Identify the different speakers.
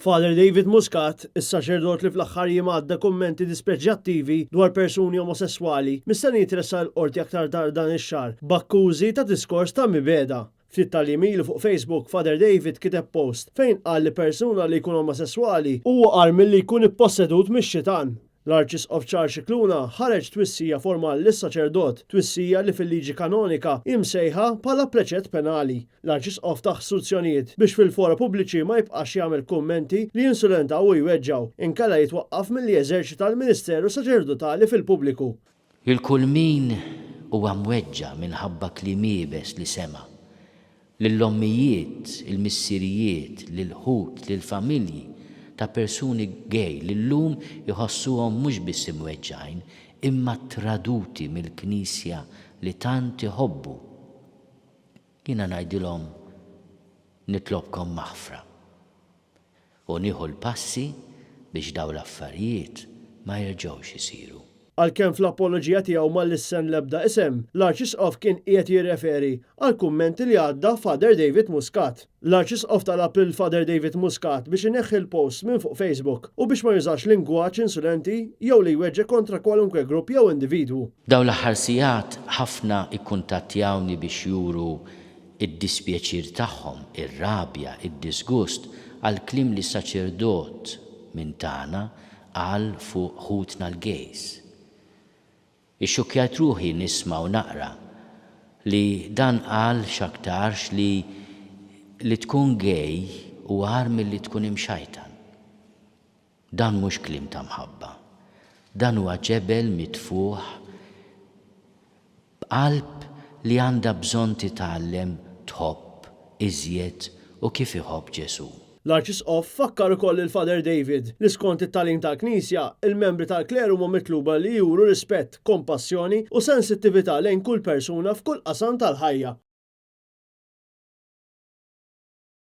Speaker 1: Father David Muscat, is-saċerdot li fl-aħħar jiem għadda kummenti dispreġġjattivi dwar persuni omosessuali, mistenni jitressaq il-Qorti aktar tard dan ix-xahar b'akkużi ta' diskors ta' mibeda. Ftit tal-jiem ilu fuq Facebook, Father David kiteb post fejn qal li persuna li jkun omosessuali huwa qar milli jkun ippossedut mix-xitan. L-Arċisqof Ċarxikluna ħareġ twissija formali lis-saċerdot, twissija li fil-liġi kanonika imsejħa bħala preċett penali. L-Arċisqof taħ istruzzjonijiet biex fil-fora pubbliċi ma jibqax jagħmel kummenti li jinsulentaw u jweġġaw, inkella jitwaqqaf milli jeżerċita l-Ministeru Saċerdotali fil-pubbliku.
Speaker 2: Il-kull min huwa mweġġa minħabba kliem iebes li sema' lill-ommijiet, il-missirijiet, lil-ħut, lill-familji ta' persuni gej li llum jħossuhom mhux biss imweġġajn imma traduti mill-Knisja li tant iħobbu. Jiena ngħidilhom nitlobkom maħfra u nieħu l-passi biex dawn l-affarijiet ma jerġgħux isiru.
Speaker 1: Għalkemm fl-apoloġija tiegħu ma lissen l-ebda isem, l-Arċisqof kien qiegħed jirreferi għal kummenti li għadda Father David Muscat. L-Arċisqof talab lil Father David Muscat biex ineħħi l-post minn fuq Facebook u biex ma jużax lingwaġġ insulenti jew li jweġġeq kontra kwalunkwe grupp jew individwu.
Speaker 2: Dawn l-aħħar sigħat ħafna ikkuntattjawni biex juru id-dispjaċir tagħhom, ir-rabja, id-disgust għal kliem li saċerdot minn tagħna qal fuq ħutna l-gejs. Ixxukkjat ruħi nisma' u naqra li dan qal x'aktarx li tkun gej u għar milli tkun imxajtan. Dan mhux kliem ta' mħabba. Dan huwa ġebel mitfuħ b'qalb li għandha bżonn titgħallem tħobb iżjed u kif iħobb Ġesu.
Speaker 1: L-Arċisqof fakkar ukoll il-Father David li skont it-tagħlim tal-Knisja, il-membri tal-kleru huma mitluba li juru rispett, kompassjoni u sensittività lejn kull persuna f'kull qasam tal-ħajja.